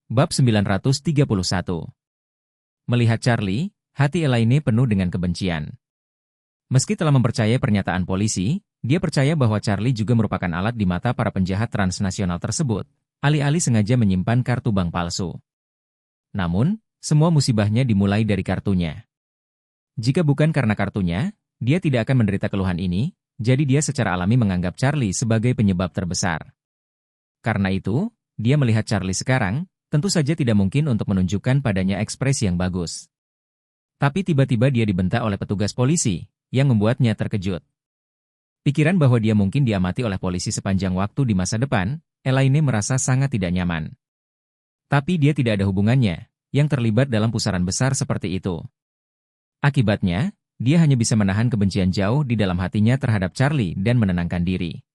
Bab 931. Melihat Charlie, hati Elaine penuh dengan kebencian. Meski telah mempercayai pernyataan polisi, dia percaya bahwa Charlie juga merupakan alat di mata para penjahat transnasional tersebut, alih-alih sengaja menyimpan kartu bank palsu. Namun, semua musibahnya dimulai dari kartunya. Jika bukan karena kartunya, dia tidak akan menderita keluhan ini, jadi dia secara alami menganggap Charlie sebagai penyebab terbesar. Karena itu, dia melihat Charlie sekarang, tentu saja tidak mungkin untuk menunjukkan padanya ekspresi yang bagus. Tapi tiba-tiba dia dibentak oleh petugas polisi, yang membuatnya terkejut. Pikiran bahwa dia mungkin diamati oleh polisi sepanjang waktu di masa depan, Elaine merasa sangat tidak nyaman. Tapi dia tidak ada hubungannya, yang terlibat dalam pusaran besar seperti itu. Akibatnya, dia hanya bisa menahan kebencian jauh di dalam hatinya terhadap Charlie dan menenangkan diri.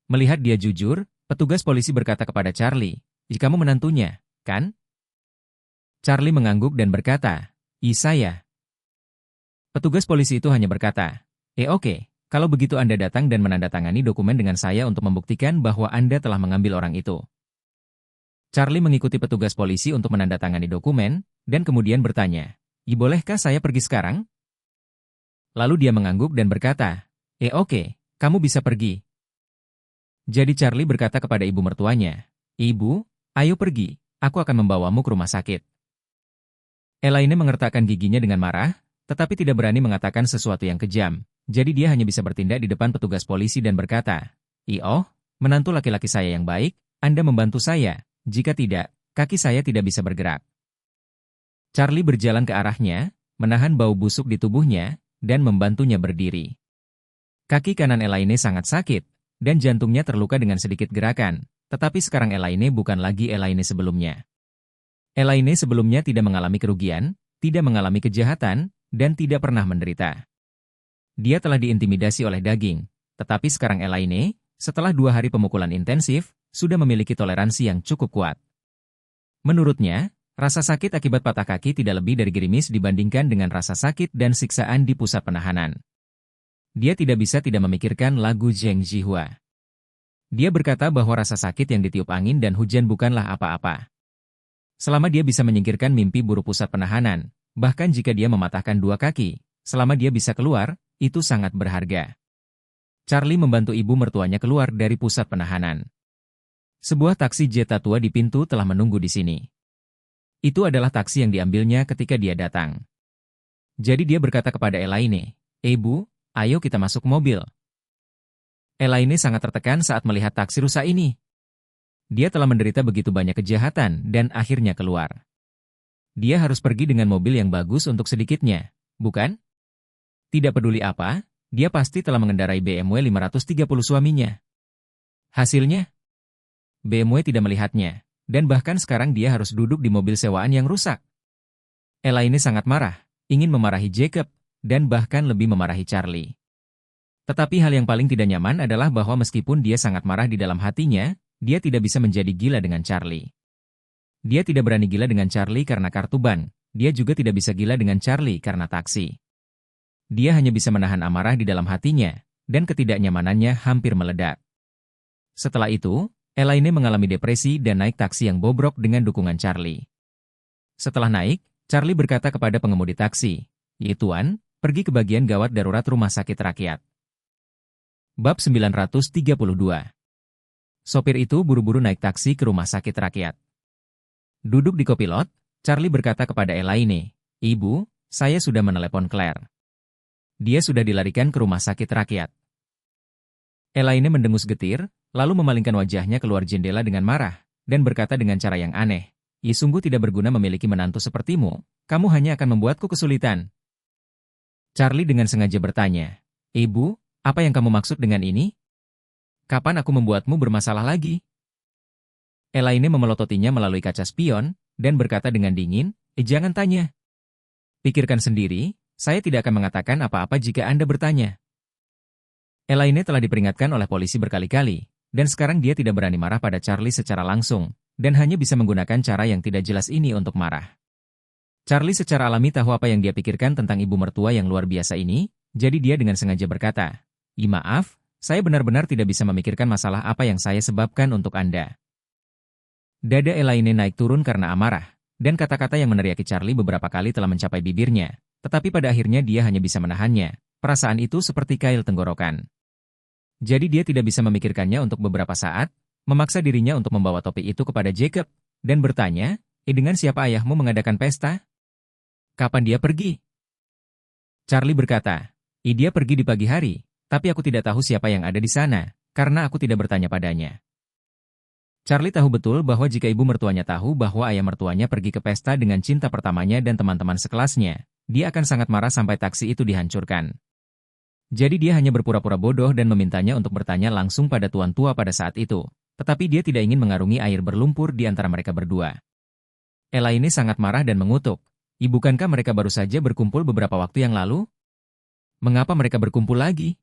Melihat dia jujur, petugas polisi berkata kepada Charlie, "Jika kamu menantunya, kan?" Charlie mengangguk dan berkata, saya." Petugas polisi itu hanya berkata, oke, kalau begitu Anda datang dan menandatangani dokumen dengan saya untuk membuktikan bahwa Anda telah mengambil orang itu." Charlie mengikuti petugas polisi untuk menandatangani dokumen, dan kemudian bertanya, "Bolehkah saya pergi sekarang?" Lalu dia mengangguk dan berkata, oke, kamu bisa pergi." Jadi Charlie berkata kepada ibu mertuanya, "Ibu, ayo pergi, aku akan membawamu ke rumah sakit." Elaine mengertakkan giginya dengan marah, tetapi tidak berani mengatakan sesuatu yang kejam, jadi dia hanya bisa bertindak di depan petugas polisi dan berkata, menantu laki-laki saya yang baik, Anda membantu saya, jika tidak, kaki saya tidak bisa bergerak." Charlie berjalan ke arahnya, menahan bau busuk di tubuhnya, dan membantunya berdiri. Kaki kanan Elaine sangat sakit, dan jantungnya terluka dengan sedikit gerakan. Tetapi sekarang Elaine bukan lagi Elaine sebelumnya. Elaine sebelumnya tidak mengalami kerugian, tidak mengalami kejahatan, dan tidak pernah menderita. Dia telah diintimidasi oleh daging, tetapi sekarang Elaine, setelah 2 hari pemukulan intensif, sudah memiliki toleransi yang cukup kuat. Menurutnya, rasa sakit akibat patah kaki tidak lebih dari gerimis dibandingkan dengan rasa sakit dan siksaan di pusat penahanan. Dia tidak bisa tidak memikirkan lagu Zheng Zhihua. Dia berkata bahwa rasa sakit yang ditiup angin dan hujan bukanlah apa-apa. Selama dia bisa menyingkirkan mimpi buruk pusat penahanan, bahkan jika dia mematahkan 2 kaki, selama dia bisa keluar, itu sangat berharga. Charlie membantu ibu mertuanya keluar dari pusat penahanan. Sebuah taksi Jetta tua di pintu telah menunggu di sini. Itu adalah taksi yang diambilnya ketika dia datang. Jadi dia berkata kepada Elaine, "Bu, ayo kita masuk mobil." Elaine sangat tertekan saat melihat taksi rusak ini. Dia telah menderita begitu banyak kejahatan dan akhirnya keluar. Dia harus pergi dengan mobil yang bagus untuk sedikitnya, bukan? Tidak peduli apa, dia pasti telah mengendarai BMW 530 suaminya. Hasilnya, BMW tidak melihatnya, dan bahkan sekarang dia harus duduk di mobil sewaan yang rusak. Elaine sangat marah, ingin memarahi Jacob, dan bahkan lebih memarahi Charlie. Tetapi hal yang paling tidak nyaman adalah bahwa meskipun dia sangat marah di dalam hatinya, dia tidak bisa menjadi gila dengan Charlie. Dia tidak berani gila dengan Charlie karena kartu bank, dia juga tidak bisa gila dengan Charlie karena taksi. Dia hanya bisa menahan amarah di dalam hatinya, dan ketidaknyamanannya hampir meledak. Setelah itu, Elaine mengalami depresi dan naik taksi yang bobrok dengan dukungan Charlie. Setelah naik, Charlie berkata kepada pengemudi taksi, "Tuan, pergi ke bagian gawat darurat rumah sakit rakyat." Bab 932. Sopir itu buru-buru naik taksi ke rumah sakit rakyat. Duduk di kopilot, Charlie berkata kepada Elaine, "Ibu, saya sudah menelepon Claire. Dia sudah dilarikan ke rumah sakit rakyat." Elaine mendengus getir, lalu memalingkan wajahnya keluar jendela dengan marah, dan berkata dengan cara yang aneh, sungguh tidak berguna memiliki menantu sepertimu, kamu hanya akan membuatku kesulitan." Charlie dengan sengaja bertanya, "Ibu, apa yang kamu maksud dengan ini? Kapan aku membuatmu bermasalah lagi?" Elaine memelototinya melalui kaca spion, dan berkata dengan dingin, "Jangan tanya. Pikirkan sendiri, saya tidak akan mengatakan apa-apa jika Anda bertanya." Elaine telah diperingatkan oleh polisi berkali-kali, dan sekarang dia tidak berani marah pada Charlie secara langsung, dan hanya bisa menggunakan cara yang tidak jelas ini untuk marah. Charlie secara alami tahu apa yang dia pikirkan tentang ibu mertua yang luar biasa ini, jadi dia dengan sengaja berkata, "Maaf, saya benar-benar tidak bisa memikirkan masalah apa yang saya sebabkan untuk Anda." Dada Elaine naik turun karena amarah, dan kata-kata yang meneriaki Charlie beberapa kali telah mencapai bibirnya, tetapi pada akhirnya dia hanya bisa menahannya. Perasaan itu seperti kail tenggorokan. Jadi dia tidak bisa memikirkannya untuk beberapa saat, memaksa dirinya untuk membawa topi itu kepada Jacob, dan bertanya, dengan siapa ayahmu mengadakan pesta? Kapan dia pergi? Charlie berkata, dia pergi di pagi hari, tapi aku tidak tahu siapa yang ada di sana, karena aku tidak bertanya padanya. Charlie tahu betul bahwa jika ibu mertuanya tahu bahwa ayah mertuanya pergi ke pesta dengan cinta pertamanya dan teman-teman sekelasnya, dia akan sangat marah sampai taksi itu dihancurkan. Jadi dia hanya berpura-pura bodoh dan memintanya untuk bertanya langsung pada tuan tua pada saat itu, tetapi dia tidak ingin mengarungi air berlumpur di antara mereka berdua. Elaine sangat marah dan mengutuk. Bukankah mereka baru saja berkumpul beberapa waktu yang lalu? Mengapa mereka berkumpul lagi?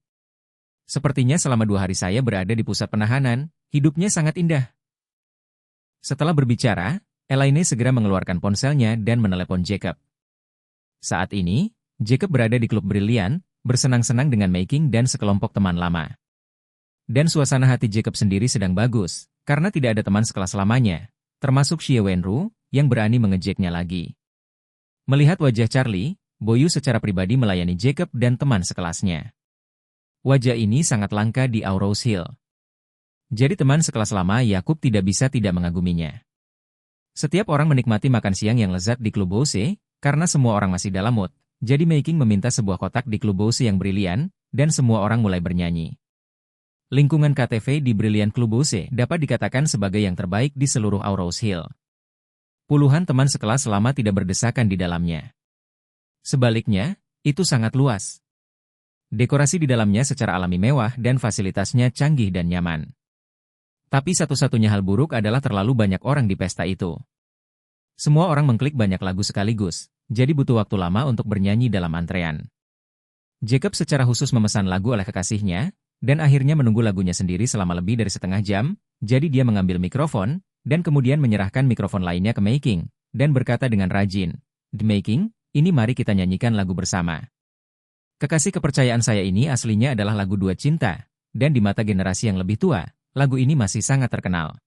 Sepertinya selama 2 hari saya berada di pusat penahanan, hidupnya sangat indah. Setelah berbicara, Elaine segera mengeluarkan ponselnya dan menelepon Jacob. Saat ini, Jacob berada di klub Brilian, bersenang-senang dengan Making dan sekelompok teman lama. Dan suasana hati Jacob sendiri sedang bagus, karena tidak ada teman sekelas lamanya, termasuk Xie Wenru, yang berani mengejeknya lagi. Melihat wajah Charlie, Boyu secara pribadi melayani Jacob dan teman sekelasnya. Wajah ini sangat langka di Aurous Hill. Jadi teman sekelas lama Yakub tidak bisa tidak mengaguminya. Setiap orang menikmati makan siang yang lezat di Klub Bose, karena semua orang masih dalam mood, jadi Making meminta sebuah kotak di Klub Bose yang brilian, dan semua orang mulai bernyanyi. Lingkungan KTV di Brilliant Klub Bose dapat dikatakan sebagai yang terbaik di seluruh Aurous Hill. Puluhan teman sekelas lama tidak berdesakan di dalamnya. Sebaliknya, itu sangat luas. Dekorasi di dalamnya secara alami mewah dan fasilitasnya canggih dan nyaman. Tapi satu-satunya hal buruk adalah terlalu banyak orang di pesta itu. Semua orang mengklik banyak lagu sekaligus, jadi butuh waktu lama untuk bernyanyi dalam antrean. Jacob secara khusus memesan lagu oleh kekasihnya, dan akhirnya menunggu lagunya sendiri selama lebih dari setengah jam, jadi dia mengambil mikrofon, dan kemudian menyerahkan mikrofon lainnya ke Making, dan berkata dengan rajin, "The Making, ini mari kita nyanyikan lagu bersama. Kekasih kepercayaan saya ini aslinya adalah lagu Dua Cinta, dan di mata generasi yang lebih tua, lagu ini masih sangat terkenal.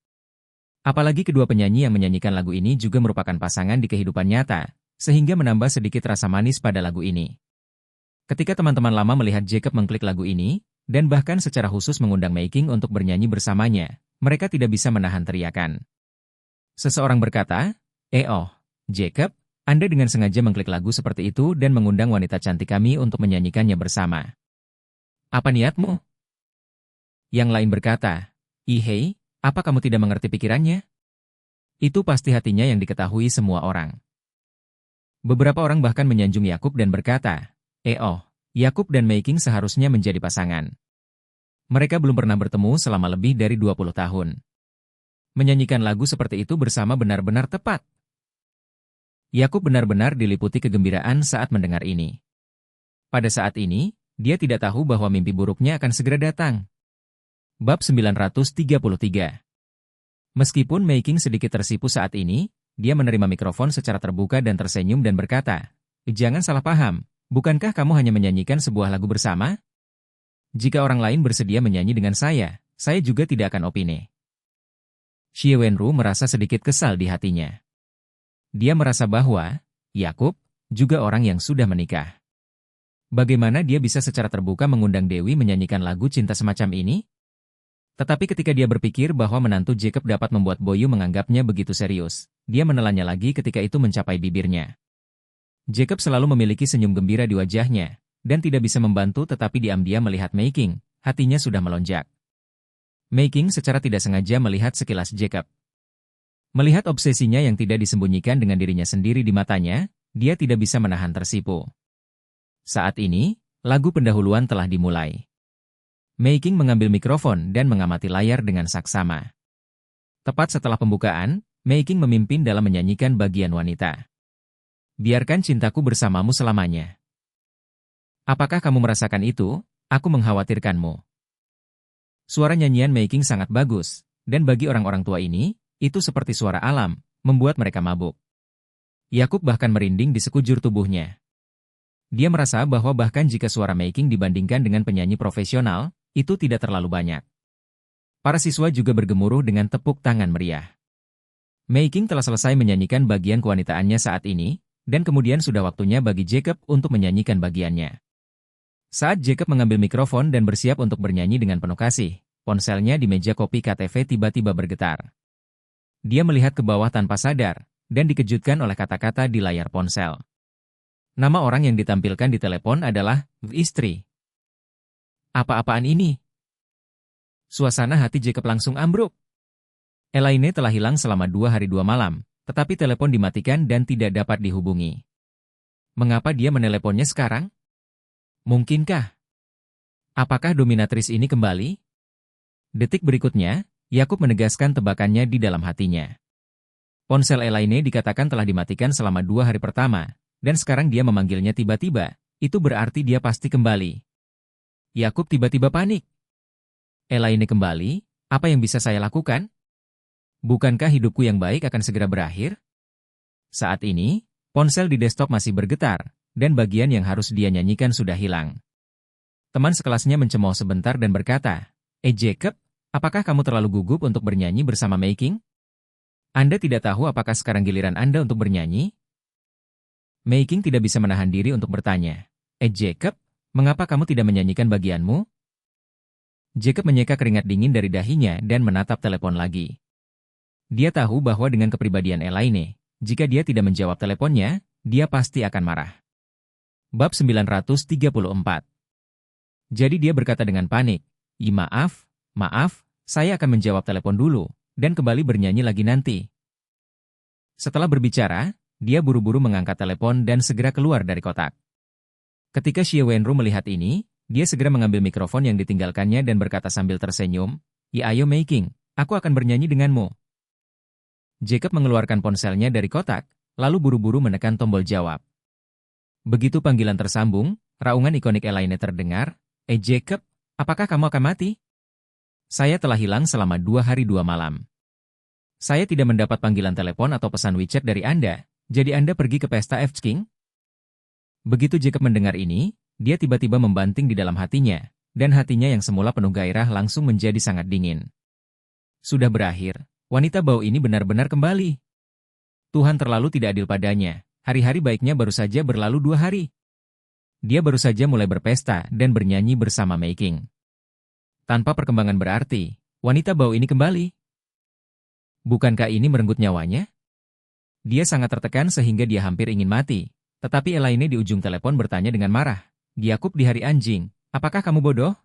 Apalagi kedua penyanyi yang menyanyikan lagu ini juga merupakan pasangan di kehidupan nyata, sehingga menambah sedikit rasa manis pada lagu ini." Ketika teman-teman lama melihat Jacob mengklik lagu ini, dan bahkan secara khusus mengundang Making untuk bernyanyi bersamanya, mereka tidak bisa menahan teriakan. Seseorang berkata, "Oh, Jacob, Anda dengan sengaja mengklik lagu seperti itu dan mengundang wanita cantik kami untuk menyanyikannya bersama. Apa niatmu?" Yang lain berkata, "Hei, apa kamu tidak mengerti pikirannya?" Itu pasti hatinya yang diketahui semua orang. Beberapa orang bahkan menyanjung Yakub dan berkata, Yakub dan Making seharusnya menjadi pasangan. Mereka belum pernah bertemu selama lebih dari 20 tahun. Menyanyikan lagu seperti itu bersama benar-benar tepat. Yakub benar-benar diliputi kegembiraan saat mendengar ini. Pada saat ini, dia tidak tahu bahwa mimpi buruknya akan segera datang. Bab 933. Meskipun Making sedikit tersipu saat ini, dia menerima mikrofon secara terbuka dan tersenyum dan berkata, "Jangan salah paham, bukankah kamu hanya menyanyikan sebuah lagu bersama? Jika orang lain bersedia menyanyi dengan saya juga tidak akan opini." Xie Wenru merasa sedikit kesal di hatinya. Dia merasa bahwa Yakub juga orang yang sudah menikah. Bagaimana dia bisa secara terbuka mengundang Dewi menyanyikan lagu cinta semacam ini? Tetapi ketika dia berpikir bahwa menantu Jacob dapat membuat Boyu menganggapnya begitu serius, dia menelannya lagi ketika itu mencapai bibirnya. Jacob selalu memiliki senyum gembira di wajahnya, dan tidak bisa membantu tetapi diam-diam melihat Making, hatinya sudah melonjak. Making secara tidak sengaja melihat sekilas Jacob. Melihat obsesinya yang tidak disembunyikan dengan dirinya sendiri di matanya, dia tidak bisa menahan tersipu. Saat ini, lagu pendahuluan telah dimulai. Making mengambil mikrofon dan mengamati layar dengan saksama. Tepat setelah pembukaan, Making memimpin dalam menyanyikan bagian wanita. "Biarkan cintaku bersamamu selamanya. Apakah kamu merasakan itu? Aku mengkhawatirkanmu." Suara nyanyian Making sangat bagus, dan bagi orang-orang tua ini, itu seperti suara alam, membuat mereka mabuk. Yakub bahkan merinding di sekujur tubuhnya. Dia merasa bahwa bahkan jika suara Making dibandingkan dengan penyanyi profesional, itu tidak terlalu banyak. Para siswa juga bergemuruh dengan tepuk tangan meriah. Mei King telah selesai menyanyikan bagian kewanitaannya saat ini, dan kemudian sudah waktunya bagi Jacob untuk menyanyikan bagiannya. Saat Jacob mengambil mikrofon dan bersiap untuk bernyanyi dengan penuh kasih, ponselnya di meja kopi KTV tiba-tiba bergetar. Dia melihat ke bawah tanpa sadar, dan dikejutkan oleh kata-kata di layar ponsel. Nama orang yang ditampilkan di telepon adalah istri. Apa-apaan ini? Suasana hati Jacob langsung ambruk. Elaine telah hilang selama 2 hari 2 malam, tetapi telepon dimatikan dan tidak dapat dihubungi. Mengapa dia meneleponnya sekarang? Mungkinkah? Apakah dominatris ini kembali? Detik berikutnya, Yakub menegaskan tebakannya di dalam hatinya. Ponsel Elaine dikatakan telah dimatikan selama 2 hari pertama, dan sekarang dia memanggilnya tiba-tiba, itu berarti dia pasti kembali. Yakub tiba-tiba panik. Elaine kembali, apa yang bisa saya lakukan? Bukankah hidupku yang baik akan segera berakhir? Saat ini, ponsel di desktop masih bergetar, dan bagian yang harus dia nyanyikan sudah hilang. Teman sekelasnya mencemooh sebentar dan berkata, Jacob, apakah kamu terlalu gugup untuk bernyanyi bersama Mei King? Anda tidak tahu apakah sekarang giliran Anda untuk bernyanyi? Mei King tidak bisa menahan diri untuk bertanya, Jacob, mengapa kamu tidak menyanyikan bagianmu? Jacob menyeka keringat dingin dari dahinya dan menatap telepon lagi. Dia tahu bahwa dengan kepribadian Elaine, jika dia tidak menjawab teleponnya, dia pasti akan marah. Bab 934. Jadi dia berkata dengan panik, maaf, saya akan menjawab telepon dulu, dan kembali bernyanyi lagi nanti. Setelah berbicara, dia buru-buru mengangkat telepon dan segera keluar dari kotak. Ketika Xie Wenru melihat ini, dia segera mengambil mikrofon yang ditinggalkannya dan berkata sambil tersenyum, ayo Mei King, aku akan bernyanyi denganmu. Jacob mengeluarkan ponselnya dari kotak, lalu buru-buru menekan tombol jawab. Begitu panggilan tersambung, raungan ikonik Elaine terdengar, Jacob, apakah kamu akan mati? Saya telah hilang selama 2 hari 2 malam. Saya tidak mendapat panggilan telepon atau pesan WeChat dari Anda, jadi Anda pergi ke pesta F. King? Begitu Jacob mendengar ini, dia tiba-tiba membanting di dalam hatinya, dan hatinya yang semula penuh gairah langsung menjadi sangat dingin. Sudah berakhir. Wanita bau ini benar-benar kembali. Tuhan terlalu tidak adil padanya. Hari-hari baiknya baru saja berlalu 2 hari. Dia baru saja mulai berpesta dan bernyanyi bersama Mei King. Tanpa perkembangan berarti, wanita bau ini kembali. Bukankah ini merenggut nyawanya? Dia sangat tertekan sehingga dia hampir ingin mati. Tetapi Elaine di ujung telepon bertanya dengan marah. Yakub di hari anjing, apakah kamu bodoh?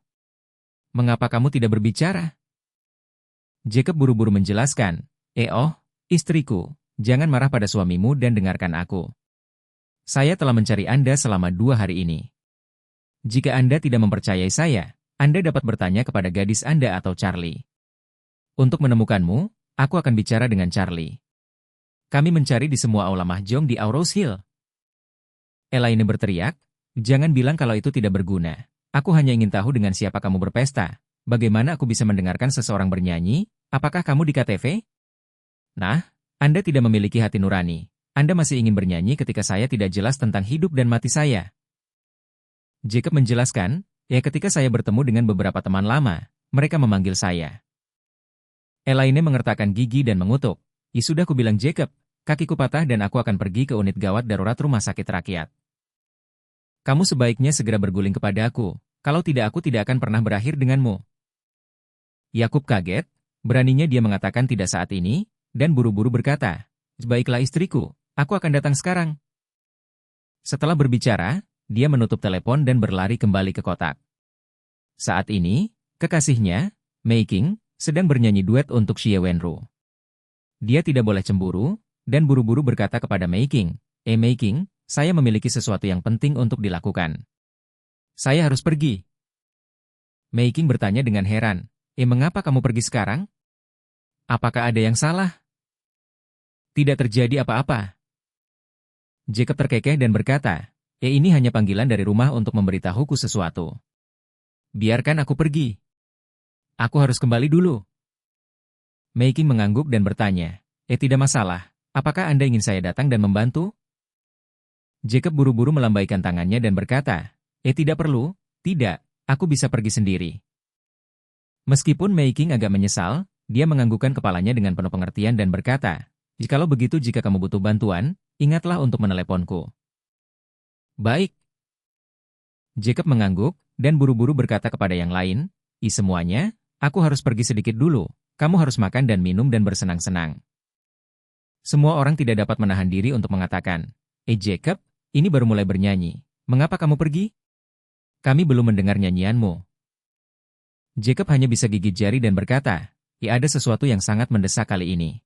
Mengapa kamu tidak berbicara? Jacob buru-buru menjelaskan, istriku, jangan marah pada suamimu dan dengarkan aku. Saya telah mencari Anda selama 2 hari ini. Jika Anda tidak mempercayai saya, Anda dapat bertanya kepada gadis Anda atau Charlie. Untuk menemukanmu, aku akan bicara dengan Charlie. Kami mencari di semua aula mahjong di Aurose Hill. Elaine berteriak, jangan bilang kalau itu tidak berguna. Aku hanya ingin tahu dengan siapa kamu berpesta. Bagaimana aku bisa mendengarkan seseorang bernyanyi? Apakah kamu di KTV? Nah, Anda tidak memiliki hati nurani. Anda masih ingin bernyanyi ketika saya tidak jelas tentang hidup dan mati saya. Jacob menjelaskan, ketika saya bertemu dengan beberapa teman lama, mereka memanggil saya. Elaine mengertakkan gigi dan mengutuk. Sudah kubilang Jacob, kakiku patah dan aku akan pergi ke unit gawat darurat rumah sakit rakyat. Kamu sebaiknya segera berguling kepada aku, kalau tidak aku tidak akan pernah berakhir denganmu. Yakub kaget, beraninya dia mengatakan tidak saat ini, dan buru-buru berkata, baiklah istriku, aku akan datang sekarang. Setelah berbicara, dia menutup telepon dan berlari kembali ke kotak. Saat ini, kekasihnya, Mei King, sedang bernyanyi duet untuk Xie Wenru. Dia tidak boleh cemburu, dan buru-buru berkata kepada Mei King, Mei King, saya memiliki sesuatu yang penting untuk dilakukan. Saya harus pergi. Mei King bertanya dengan heran, mengapa kamu pergi sekarang? Apakah ada yang salah? Tidak terjadi apa-apa. Jacob terkekeh dan berkata, ini hanya panggilan dari rumah untuk memberitahuku sesuatu. Biarkan aku pergi. Aku harus kembali dulu. Mei King mengangguk dan bertanya, tidak masalah, apakah Anda ingin saya datang dan membantu? Jacob buru-buru melambaikan tangannya dan berkata, tidak perlu, tidak, aku bisa pergi sendiri. Meskipun Mei King agak menyesal, dia menganggukkan kepalanya dengan penuh pengertian dan berkata, Jikalau begitu jika kamu butuh bantuan, ingatlah untuk meneleponku. Baik. Jacob mengangguk, dan buru-buru berkata kepada yang lain, semuanya, aku harus pergi sedikit dulu, kamu harus makan dan minum dan bersenang-senang. Semua orang tidak dapat menahan diri untuk mengatakan, Jacob, ini baru mulai bernyanyi, mengapa kamu pergi? Kami belum mendengar nyanyianmu. Jacob hanya bisa gigit jari dan berkata, ada sesuatu yang sangat mendesak kali ini.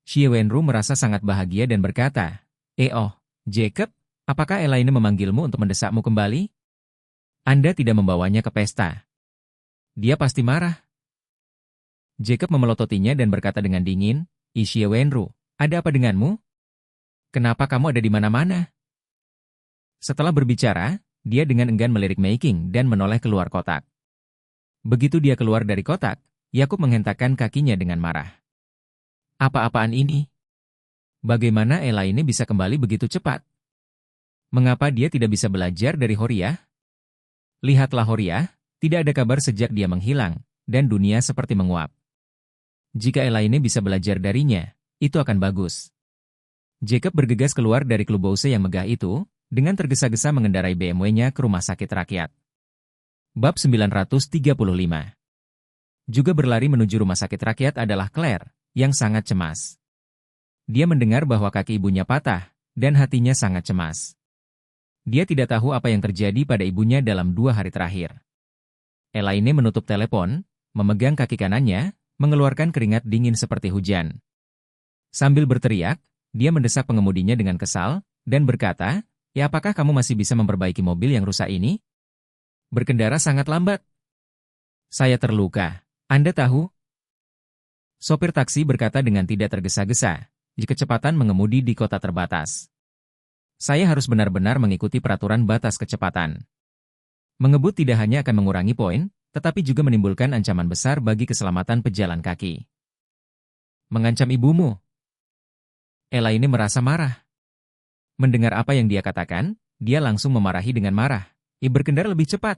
Xie Wenru merasa sangat bahagia dan berkata, Jacob, apakah Elaine memanggilmu untuk mendesakmu kembali? Anda tidak membawanya ke pesta. Dia pasti marah. Jacob memelototinya dan berkata dengan dingin, Xie Wenru, ada apa denganmu? Kenapa kamu ada di mana-mana? Setelah berbicara, dia dengan enggan melirik Mei Qing dan menoleh keluar kotak. Begitu dia keluar dari kotak, Yakub menghentakkan kakinya dengan marah. Apa-apaan ini? Bagaimana Elaine bisa kembali begitu cepat? Mengapa dia tidak bisa belajar dari Horiah? Lihatlah Horiah, tidak ada kabar sejak dia menghilang, dan dunia seperti menguap. Jika Elaine bisa belajar darinya, itu akan bagus. Jacob bergegas keluar dari klub Bose yang megah itu, dengan tergesa-gesa mengendarai BMW-nya ke rumah sakit rakyat. Bab 935. Juga berlari menuju rumah sakit rakyat adalah Claire, yang sangat cemas. Dia mendengar bahwa kaki ibunya patah, dan hatinya sangat cemas. Dia tidak tahu apa yang terjadi pada ibunya dalam 2 hari terakhir. Elaine menutup telepon, memegang kaki kanannya, mengeluarkan keringat dingin seperti hujan. Sambil berteriak, dia mendesak pengemudinya dengan kesal, dan berkata, apakah kamu masih bisa memperbaiki mobil yang rusak ini? Berkendara sangat lambat. Saya terluka. Anda tahu? Sopir taksi berkata dengan tidak tergesa-gesa, kecepatan mengemudi di kota terbatas. Saya harus benar-benar mengikuti peraturan batas kecepatan. Mengebut tidak hanya akan mengurangi poin, tetapi juga menimbulkan ancaman besar bagi keselamatan pejalan kaki. Mengancam ibumu. Elaine merasa marah. Mendengar apa yang dia katakan, dia langsung memarahi dengan marah. Berkendara lebih cepat.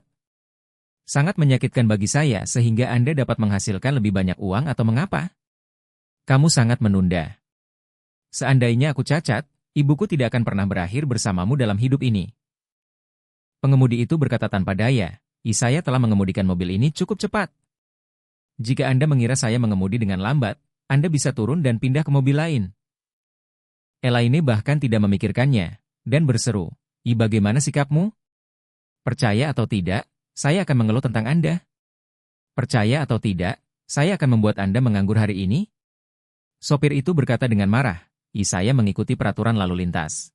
Sangat menyakitkan bagi saya sehingga Anda dapat menghasilkan lebih banyak uang atau mengapa? Kamu sangat menunda. Seandainya aku cacat, ibuku tidak akan pernah berakhir bersamamu dalam hidup ini. Pengemudi itu berkata tanpa daya, saya telah mengemudikan mobil ini cukup cepat. Jika Anda mengira saya mengemudi dengan lambat, Anda bisa turun dan pindah ke mobil lain. Elaine bahkan tidak memikirkannya, dan berseru, bagaimana sikapmu? Percaya atau tidak, saya akan mengeluh tentang Anda. Percaya atau tidak, saya akan membuat Anda menganggur hari ini. Sopir itu berkata dengan marah, saya mengikuti peraturan lalu lintas.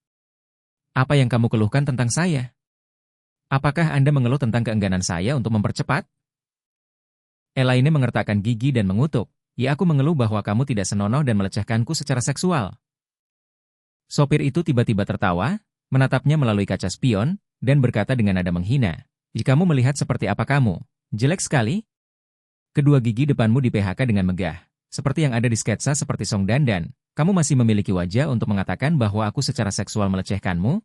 Apa yang kamu keluhkan tentang saya? Apakah Anda mengeluh tentang keengganan saya untuk mempercepat? Elaine mengertakkan gigi dan mengutuk, aku mengeluh bahwa kamu tidak senonoh dan melecehkanku secara seksual. Sopir itu tiba-tiba tertawa, menatapnya melalui kaca spion, dan berkata dengan nada menghina, jika kamu melihat seperti apa kamu, jelek sekali. Kedua gigi depanmu di PHK dengan megah, seperti yang ada di sketsa seperti Song Dandan, kamu masih memiliki wajah untuk mengatakan bahwa aku secara seksual melecehkanmu?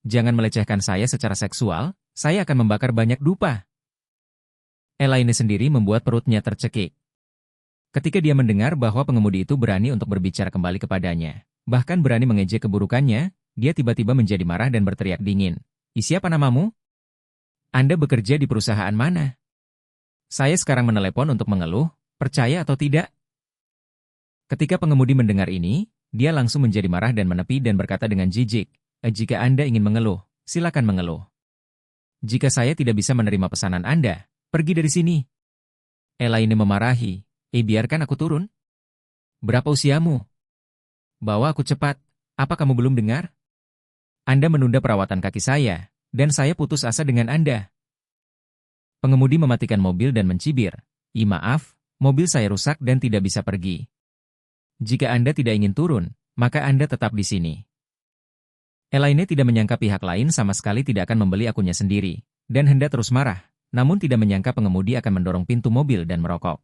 Jangan melecehkan saya secara seksual, saya akan membakar banyak dupa. Elaine sendiri membuat perutnya tercekik. Ketika dia mendengar bahwa pengemudi itu berani untuk berbicara kembali kepadanya, bahkan berani mengejek keburukannya, dia tiba-tiba menjadi marah dan berteriak dingin. Siapa namamu? Anda bekerja di perusahaan mana? Saya sekarang menelepon untuk mengeluh, percaya atau tidak? Ketika pengemudi mendengar ini, dia langsung menjadi marah dan menepi dan berkata dengan jijik, jika Anda ingin mengeluh, silakan mengeluh. Jika saya tidak bisa menerima pesanan Anda, pergi dari sini. Elaine memarahi, biarkan aku turun. Berapa usiamu? Bawa aku cepat, apa kamu belum dengar? Anda menunda perawatan kaki saya, dan saya putus asa dengan Anda. Pengemudi mematikan mobil dan mencibir, maaf, mobil saya rusak dan tidak bisa pergi. Jika Anda tidak ingin turun, maka Anda tetap di sini. Elaine tidak menyangka pihak lain sama sekali tidak akan membeli akunnya sendiri, dan hendak terus marah, namun tidak menyangka pengemudi akan mendorong pintu mobil dan merokok.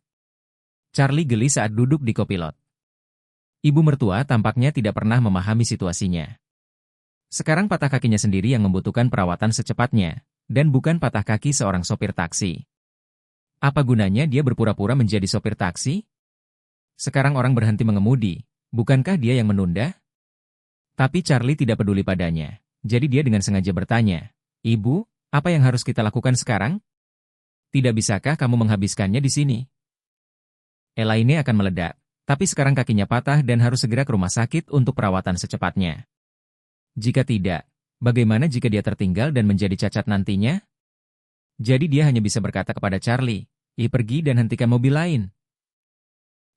Charlie geli saat duduk di kopilot. Ibu mertua tampaknya tidak pernah memahami situasinya. Sekarang patah kakinya sendiri yang membutuhkan perawatan secepatnya, dan bukan patah kaki seorang sopir taksi. Apa gunanya dia berpura-pura menjadi sopir taksi? Sekarang orang berhenti mengemudi, Bukankah dia yang menunda? Tapi Charlie tidak peduli padanya. Jadi dia dengan sengaja bertanya, "Ibu, apa yang harus kita lakukan sekarang? Tidak bisakah kamu menghabiskannya di sini?" Elaine akan meledak, tapi sekarang kakinya patah dan harus segera ke rumah sakit untuk perawatan secepatnya. Jika tidak, bagaimana jika dia tertinggal dan menjadi cacat nantinya? Jadi dia hanya bisa berkata kepada Charlie, pergi dan hentikan mobil lain."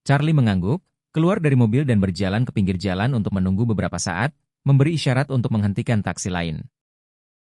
Charlie mengangguk, keluar dari mobil dan berjalan ke pinggir jalan untuk menunggu beberapa saat, memberi isyarat untuk menghentikan taksi lain.